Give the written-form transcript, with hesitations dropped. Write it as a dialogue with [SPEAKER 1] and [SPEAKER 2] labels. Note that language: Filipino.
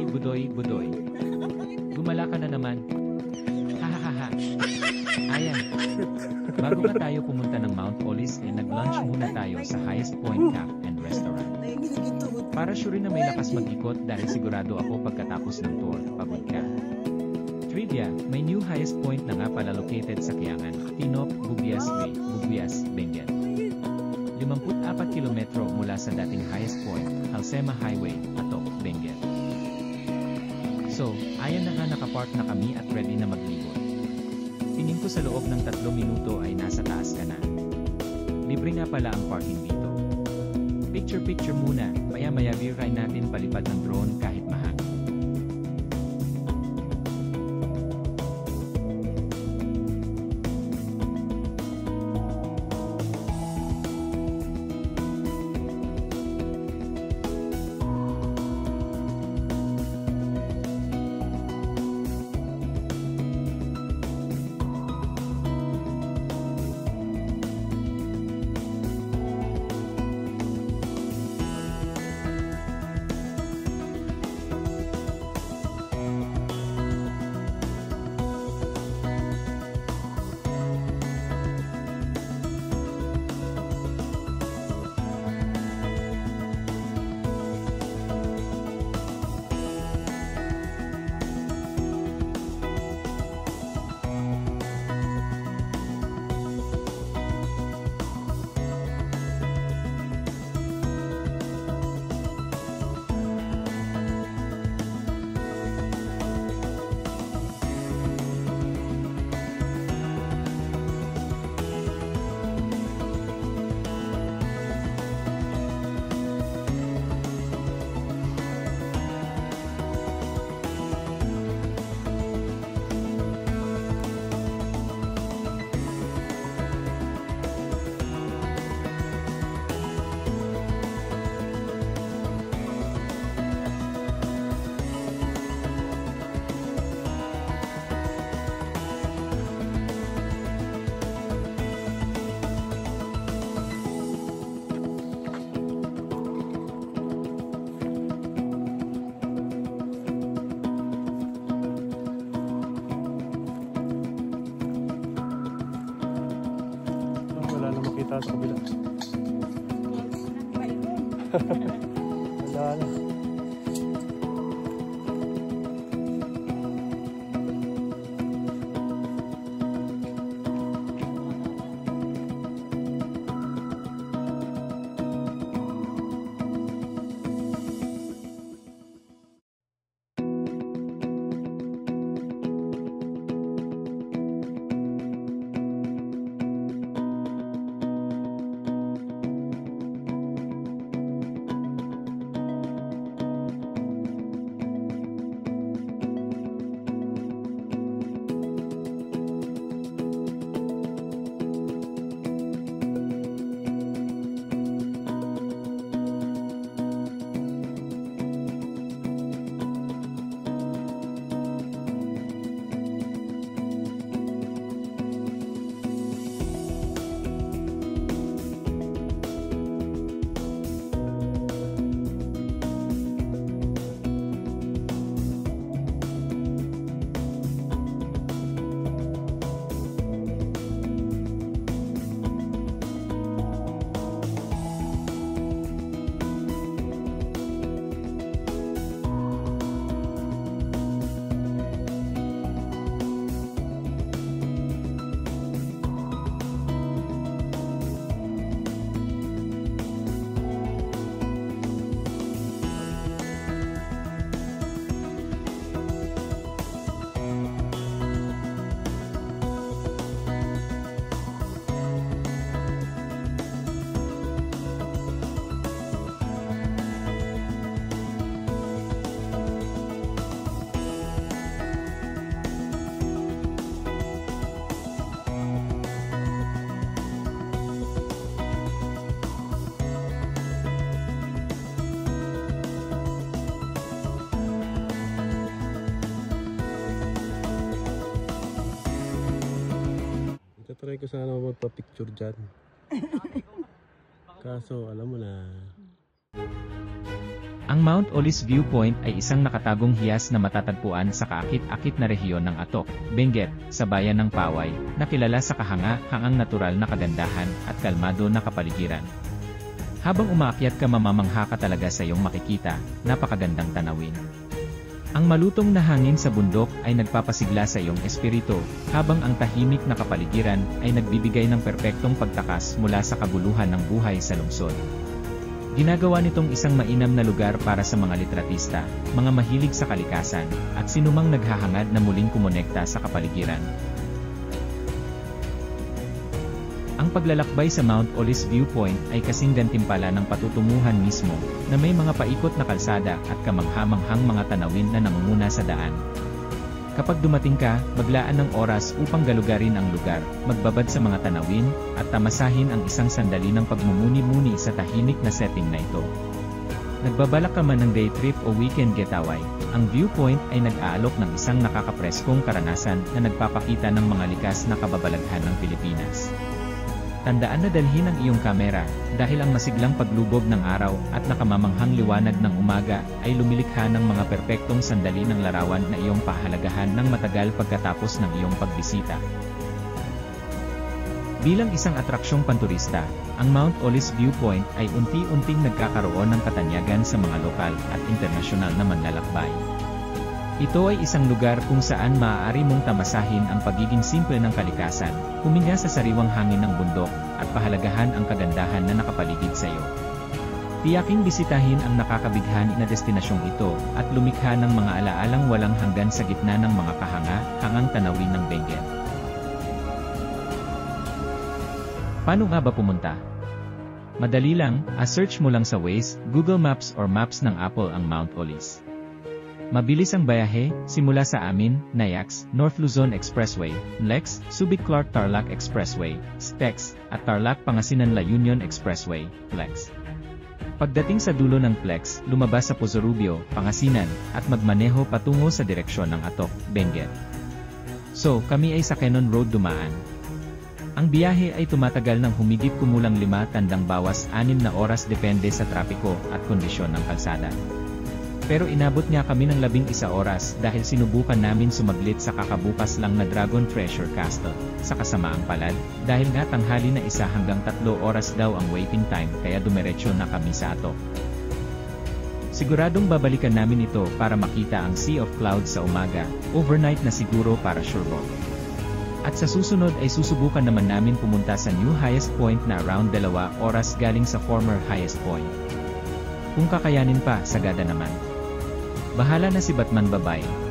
[SPEAKER 1] Budoy. Gumala ka na naman. Hahaha. Ayan. Bago nga tayo pumunta ng Mount Olis, nag-lunch muna tayo sa Highest Point Cafe and Restaurant. Para sure na may lakas mag-ikot dahil sigurado ako pagkatapos ng tour, pagod ka. Trivia, may new highest point na nga pala located sa Kiangan, Tinop, Buguias Way, Buguias, Benguet. 54 kilometro mula sa dating highest point, Alsema Highway, Atok, Benguet. So, ayan na nga nakapark na kami at ready na maglibot. Tingin ko sa loob ng 3 minuto ay nasa taas ka na. Libre nga pala ang parking dito. Picture muna, maya-maya ride natin palipad ng drone kahit mahangin.
[SPEAKER 2] Sa kabila. Wala na. Try ko sana magpa-picture dyan. Kaso alam mo na.
[SPEAKER 1] Ang Mount Olis Viewpoint ay isang nakatagong hiyas na matatagpuan sa kaakit-akit na rehiyon ng Atok, Benguet, sa bayan ng Paway, na kilala sa kahanga-hangang natural na kagandahan at kalmado na kapaligiran. Habang umaakyat ka, mamamangha ka talaga sa iyong makikita, napakagandang tanawin. Ang malutong na hangin sa bundok ay nagpapasigla sa iyong espiritu, habang ang tahimik na kapaligiran ay nagbibigay ng perpektong pagtakas mula sa kaguluhan ng buhay sa lungsod. Ginagawa nitong isang mainam na lugar para sa mga litratista, mga mahilig sa kalikasan, at sinumang naghahangad na muling kumonekta sa kapaligiran. Ang paglalakbay sa Mount Olis Viewpoint ay kasing gantimpala ng patutunguhan mismo, na may mga paikot na kalsada at kamangha-manghang mga tanawin na nangunguna sa daan. Kapag dumating ka, maglaan ng oras upang galugarin ang lugar, magbabad sa mga tanawin, at tamasahin ang isang sandali ng pagmumuni-muni sa tahimik na setting na ito. Nagbabalak ka man ng day trip o weekend getaway, ang viewpoint ay nag-aalok ng isang nakakapreskong karanasan na nagpapakita ng mga likas na kababalaghan ng Pilipinas. Tandaan na dalhin ang iyong kamera, dahil ang masiglang paglubog ng araw at nakamamanghang liwanag ng umaga ay lumilikha ng mga perpektong sandali ng larawan na iyong pahalagahan ng matagal pagkatapos ng iyong pagbisita. Bilang isang atraksyong panturista, ang Mount Olis Viewpoint ay unti-unting nagkakaroon ng katanyagan sa mga lokal at internasyonal na manlalakbay. Ito ay isang lugar kung saan maaari mong tamasahin ang pagiging simple ng kalikasan, huminga sa sariwang hangin ng bundok, at pahalagahan ang kagandahan na nakapaligid sa iyo. Tiyaking bisitahin ang nakakabighan na destinasyong ito, at lumikha ng mga alaalang walang hanggan sa gitna ng mga kahanga-hangang tanawin ng Benguet. Paano nga ba pumunta? Madali lang, search mo lang sa Waze, Google Maps or Maps ng Apple ang Mount Olis. Mabilis ang bayahe, simula sa amin, Nayax, North Luzon Expressway, NLEX, Subic-Clark Tarlac Expressway, STEX, at Tarlac Pangasinan La Union Expressway, PLEX. Pagdating sa dulo ng PLEX, lumabas sa Pozorubio, Pangasinan, at magmaneho patungo sa direksyon ng Atok, Benguet. So, kami ay sa Quezon Road dumaan. Ang biyahe ay tumatagal ng humigit kumulang 5 tandang bawas 6 na oras depende sa trapiko at kondisyon ng kalsada. Pero inabot niya kami ng 11 oras dahil sinubukan namin sumaglit sa kakabukas lang na Dragon Treasure Castle, sa kasamaang palad, dahil nga tanghali na 1 hanggang 3 oras daw ang waiting time kaya dumiretso na kami sa Atok. Siguradong babalikan namin ito para makita ang Sea of Clouds sa umaga, overnight na siguro para sureball. At sa susunod ay susubukan naman namin pumunta sa new highest point na around 2 oras galing sa former highest point. Kung kakayanin pa, sagada naman. Bahala na si Batman, bye-bye.